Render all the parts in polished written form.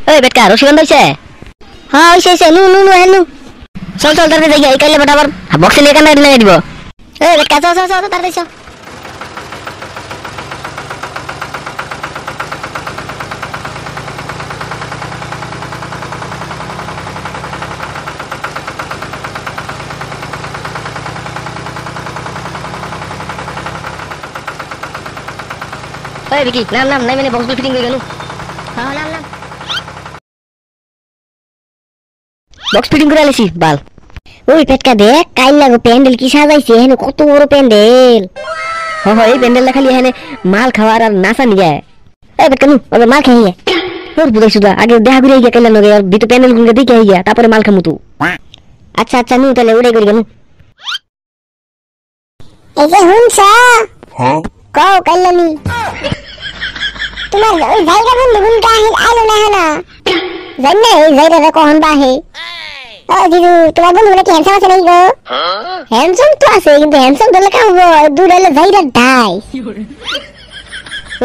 ওই বেটকা রসিগন্ধ হইছে? হ্যাঁ হইছে নু নু নু হেনু চল চল তাড়াতাড়ি যাই কাইলে বটাবার বক্সে নিয়ে কানে লাগিয়ে দিব। ওই বেটকা চল চল চল তাড়াতাড়ি চল। ওই বিকি নাম নাম নাই মানে বক্স ফিটিং করে গেল। হ্যাঁ নাম নাম বক্স ফিটিং করে আলেছি বাল। ওই পেটকা দেখ কাইল লাগো প্যান্ডেল কি সাজাইছে এখানে কত বড় প্যান্ডেল। হ্যাঁ এই প্যান্ডেলটা খালি এখানে মাল খাওয়ার আর নাচা নিয়ে এই পেটকা নু ওই মাল খাই গিয়া ওর বুঝাই শুধু আগে দেখা করে গিয়া কাইলা লগে আর ভিতর প্যান্ডেল গুলো দেখে গিয়া তারপরে মাল খামু তু। আচ্ছা আচ্ছা নু তাহলে উড়াই করে গেল। এই যে হুনছা হ্যাঁ কও কাইলা নি তোমার ওই জায়গা বন্ধু গুনটা আইলো না হনা জানি এই জায়গাটা কখন বাহে। ও দিদু তোমার বন্ধু নাকি হ্যান্ডসাম আছে নাকি গো? হ্যান্ডসাম তো আছে কিন্তু হ্যান্ডসাম দলে কাম দূর হলে জায়গা ডাই।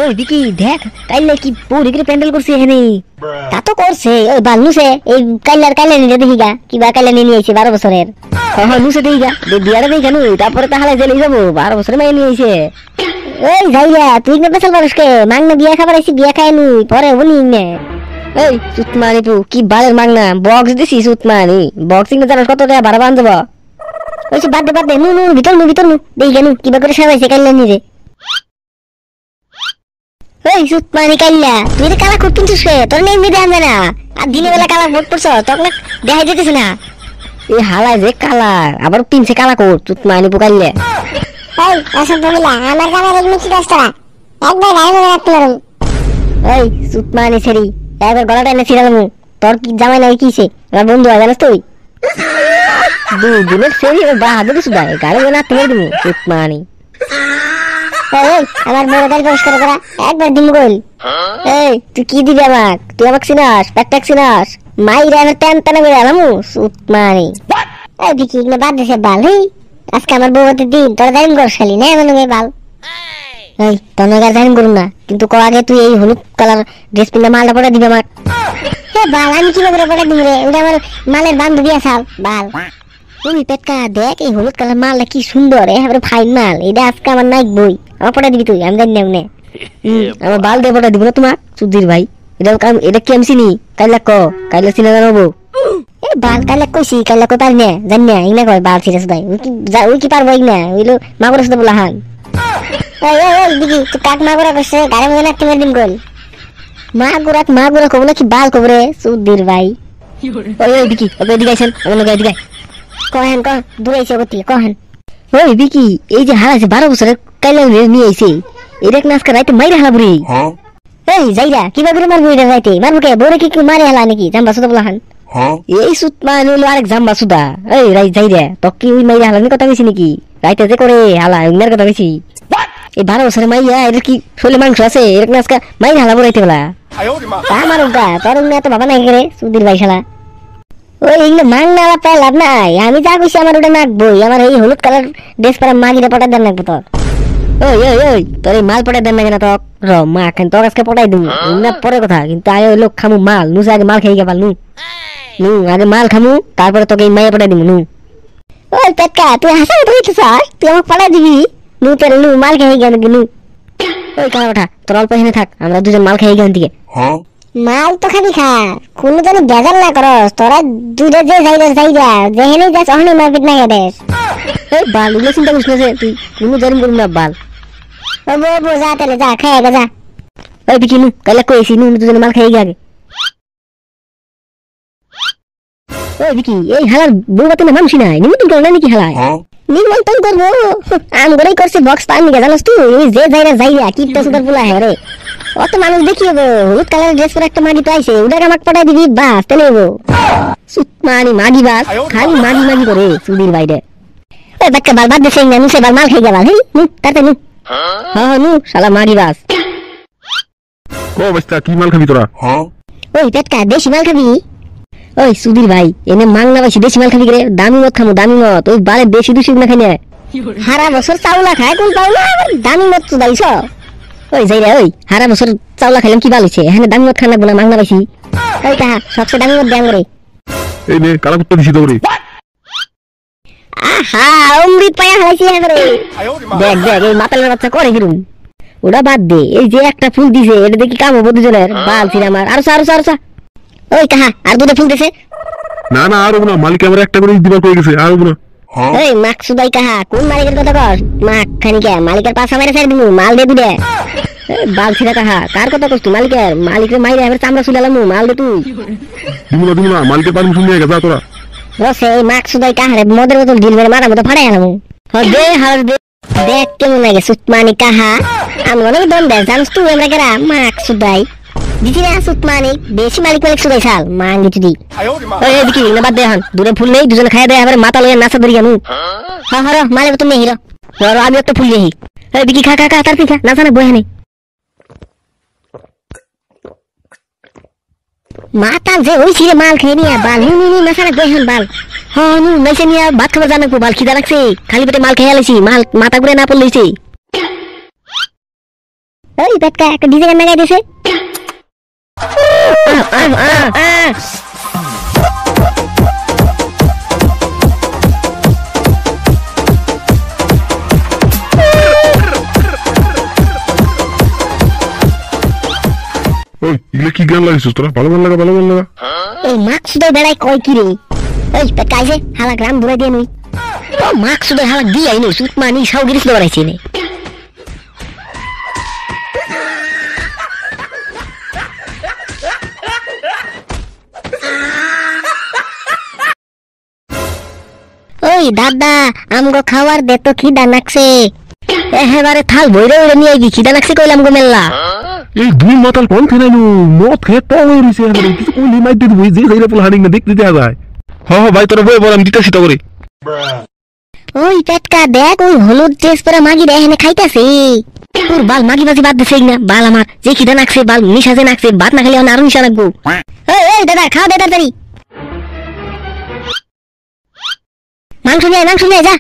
ওই বিকি দেখ কাইলে কি পুরি করে প্যান্ডেল করছে এখানে। তা তো করছে ওই বাল নুসে এই কাইলা নিয়ে দেখিগা কিবা কাইলা নিয়ে নিয়েছে 12 বছরের। হ্যাঁ নুসে দেখিগা বিয়াটা দেখি কেন তারপরে তাহলে জেলে যাবো 12 বছরে মাইনে নিয়েছে। ওই যাইয়া তুই না পেছাল মানুষকে মাংনা বিয়া খাবার আইছি বিয়া খাই নুই পরে উনি নে। এই সুতমানি তু কি বালের মাংনা বক্স দিছি সুতমানি বক্সিং না জানাস কত টাকা ভাড়া বান দেবো। ওই বাদ দে নু নু ভিতর নু দেখি কেন কিবা করে সাজাইছে কাইলা নিজে। ওই সুতমানি কাইলা তুই তো কালা কোট কিনছিস রে তোর নেই মেয়ে দেখা যায় না আর দিনের বেলা কালা ভোট পড়ছ তখন দেখা যেতেছে না। এই হালায় যে কালা আবার পিনছে কালা কোট সুতমানি পুকাইলে। এই আসল বলিলা আমার কামার এক মিনিট রাস্তা একবার গায়ে মনে রাখতে পারো। এই সুতমানি ছেড়ি একবার গলাটা এনে ছিড়ালাম তোর কি জামাই নাই কিছে আমার বন্ধু হয় জানাস তুই। দুই দিনের ছেড়ি বাহাদুর শুধু গাড়ি না তোমার দিব সুতমানি। এই আমার বড় গাড়ি পরিষ্কার করা একবার দিম গোল। এই তুই কি দিবি আমাক তুই আমাকে চিনাস প্যাকট্যাক চিনাস মাইরা টান টানা করে আলামু সুতমানি। এই বিকি না বাদ দেছে বাল হেই আজকে আমার বউতে দিন তোর দাইম গর খালি না এমন বাল। এই তোর নগা জানি করুন না কিন্তু ক আগে তুই এই হলুদ কালার ড্রেস পিন্দা মালটা পরে দিবি আমার। হে বাল আমি কি করে পড়ে দিম রে ওটা আমার মালের বান্ধবী আসাল বাল। ওই পেটকা দেখ এই হলুদ কালার মালটা কি সুন্দর এবারে ফাইন মাল এটা আজকে আমার নাইক বই আমার পরে দিবি তুই আমি জানি না আমার বাল দিয়ে পরে দিব না তোমার সুধীর ভাই এটা কি আমি চিনি কাইলা ক কাইলা চিনা জানাবো। এই বাল কাইলা কইছি কাইলা কই পারি না জানি না ইনা কয় বাল ছিড়াস দাই ওই কি পারবো ইনা ওইলো মাগুর সাথে বলা হান। এই দিদি তুই কাক মাগুরা কইছে গাড়ি মনে রাখতে দিন গোল মাগুরা কব নাকি বাল কব রে সুধীর ভাই। ওই বিকি ওই দিকে আইছেন আমার লগে দিকে কহেন ক দূরাইছে গতি কহেন। ওই বিকি এই যে হারাছে 12 বছরের কাইলা নিয়ে আইছে এটা কি আজকে রাইতে মাইরা হালা বুড়ি। এই যাইরা কিবা করে মারবো এটা রাইতে মারবো কে বড় কি মারে হালা নাকি জাম্বা সুদা বলা হান। এই সুতমান হলো আরেক জাম্বা সুদা এই রাই যাই রে তো কি ওই মাইরা হালানি কথা কইছি নাকি রাইতে যে করে হালা উনার কথা কইছি। এই 12 বছরের মাইয়া এর কি শরীরে মাংস আছে এর না আজকে মাইরা হালা বুড়াইতে বলা আমার উগা তোর না তো বাবা নাই করে সুধীর ভাই শালা। ওই এগুলো মাং না পায় লাভ নাই আমি যা কইছি আমার ওটা নাকবই আমার এই হলুদ কালার ড্রেস পরা মাগিটা পটাই দেন নাকবো তোর। ওই তোর এই মাল পটাই দেন না কেন তোর র মা কেন তোর আজকে পটাই দিব না পরে কথা কিন্তু আগে ওই লোক খামু মাল নুসে আগে মাল খেয়ে গেল নু আগে মাল খামু তারপরে তোকে এই মাইয়া পটাই দিব নু। ওই পেটকা তুই হাসা তুই তো স্যার তুই আমাকে পটাই দিবি নু তোর নু মাল খেয়ে গেল নু। ওই কানা কথা তোর অল্প এখানে থাক আমরা দুজন মাল খেয়ে গেল দিকে। মাল তো খাবি খা কোনো জানি বেজাল না করস তোরা দুইটা যে যাইরা যেহেনে যাস ওখানে মারপিট না গেদেস। এই বাল ওগুলো চিন্তা করিস না তুই কোনো জানিম করুন না বাল। ও বো যা তাহলে যা খেয়ে গে যা। ওই বিকি নু কাইলা কইছি নু দুজন মাল খেয়ে গে আগে। ওই বিকি এই হালার বউবাতে না মানুষই নাই নিমিতন করে না নাকি হালায় নিমন্ত্রণ করবো আম গড়াই করছে বক্স পান নিকে জানাস তুই এই যে যাইরা কি তো সুদার পোলা হ্যাঁ রে অত মানুষ দেখিয়ে হলুদ কালারের ড্রেস পরে একটা মাগি পাইছে ওটাকে আমাকে পটাই দিবি বাস তাহলে সুতমানি মাগি বাস খালি মাগি করে সুধীর ভাইরে। ওই বাচ্চা বাল বাদ দেশে না নুসে বাল মাল খেয়ে গেল হেই নু তাতে নু হ্যাঁ নু শালা মাগি বাস। ও বাস্তা কি মাল খাবি তোরা? ওই পেটকা দেশি মাল খাবি? ওই সুধীর ভাই এনে মাংনা পাইছি দেশি মাল খাবি রে দামি মত খামু দামি মত ওই বালে বেশি দুশি না খাই না হারা বছর চাউলা খায় কোন পাউলা আবার দামি মত তো দাইছ। ওই যাই রে ওই হারা বছর চাউলা খাইলাম কি বাল হইছে এখানে দামি মত খান লাগবো না মাংনা পাইছি ওই কাহা সবচেয়ে দামি মধ্যে আঙ্গুরে এই নে কালা কুত্তা দিছি তোরে। আহা অমৃত পায়া হারাইছি এবারে দেখ দেখ এই মাতালের বাচ্চা করে কিরম ওটা বাদ দে এই যে একটা ফুল দিছে এটা দেখি কাম হবো দুজনের বাল ছিল আমার আরো আরো ওই কাহা আর দুটো ফুল দিছে না না আর না, মালিক আমার একটা করে দিবার কই গেছে আর না। এই মাকসুদাই কাহা কোন মালিকের কথা কস মাক খানিকে মালিকের পাশা মেরে ছাড় দিমু মাল দে দুডে বাল ছিল কাহা কার কথা কস তুই মালিকের মাইরে এবার চামড়া চুলালামু মাল দে তুই দিমু না মালিকের পারমিশন নিয়ে গেছা তোরা। রসে এই মাকসুদাই কাহারে মদের বোতল ঢিল মেরে মারা মতো ফাড়াই আলামু দে হার দে দেখ কেমন লাগে সুতমানি কাহা আমি অনেক দম দেয় জানিস তুই আমরা কেরা মাকসুদাই দিছি না সুতমানি বেশি মালিক সুদাই শাল মাঙ্গি চুদি ওই দেখি না বাদ দে এখন দূরে ফুল নেই দুজনে খাই দেয় আবার মাথা লইয়া নাচা ধরি আমু হর মালে তুমি হিরো ধরো আমি একটা ফুল দেখি ওই দেখি খা তার পিঠা নাচা না বহে নেই মাতাল যে ওই ছিঁড়ে মাল খেয়ে নিয়ে বাল নি নাচা না বহে বাল নু নাইছে নিয়ে ভাত খাবার জানা বাল খিদা লাগছে খালি পেটে মাল খেয়ে আলাইছি মাল মাথা ঘুরে না পড়লেছি ওই পেটকা একটা ডিজে গান লাগাই দিছে ওই ইলে কি গান লাগিস তোরা? ভালো গান লাগা এই মাকসুদের বেড়াই কয় কি রে ওই পেটকা আইছে হালা গ্রাম ঘুরে দিয়ে নুই ও মাকসুদের হালা দিয়ে আইনি সুতমানি সাউ গিরিস লড়াইছি নে ওই দাদা আমগো খাবার দে তো খিদা লাগছে এবারে থাল বইরে উড়ে নিয়ে গি খিদা লাগছে কইলাম গো মেল্লা এই দুই মাতাল কোন খেলাইনু মদ খেয়ে তো হয়ে রইছে এবারে কিছু কইলি মাই দিতে বই যে যাইরা ফুল হারিং না দেখতে দেয়া যায়। হ্যাঁ ভাই তোরা বই বল আমি দিতেছি তো করে। ওই পেটকা দেখ ওই হলুদ ড্রেস পরে মাগি রে এখানে খাইতাছে তোর বাল মাগি বাজি বাদ দিছে না বাল আমার যে খিদা লাগছে বাল নিশা যে লাগছে ভাত না খেলে আরো নিশা লাগবো এই দাদা খাও দে তাড়াতাড়ি মাংস নিয়ে যা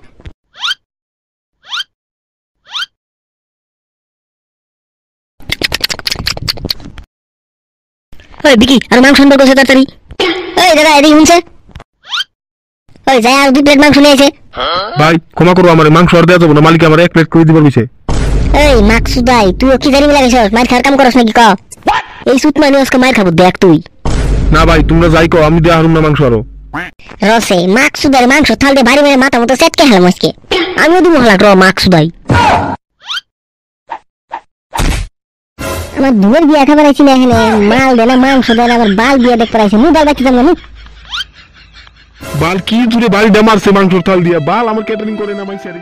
ওই বিকি আর মাংস আনবার কোথায় তাড়াতাড়ি ওই দাদা এদিকে শুনছে ওই যাই আর 2 প্লেট মাংস নিয়েছে ভাই ক্ষমা করো আমার মাংস আর দেয়া যাবে না, মালিক আমার 1 প্লেট করে দিবার বিছে। এই মাকসুদাই তুইও কি জানি লাগিস মার খার কাম করছ নাকি ক এই সুতমানি আজকে মার খাবো দেখ তুই না ভাই তোমরা যাই কো আমি দেয়া হারুম না মাংস আরো রসে মাকসুদার মাংস থাল দিয়ে ভারী মেরে মাথা মতো সেটকে হেলাম আজকে আমিও দিব হলাক র মাকসুদাই আমার দুয়ের বিয়া খাবার আইছি না এখানে মাল দেনা মাংস দেনা আবার বাল বিয়া দেখতে পাইছে মু বাল বাকি যাম না বাল কি দূরে বাড়ি ডেমারছে মাংসর থাল দিয়া বাল আমার ক্যাটারিং করে না মাইছে আর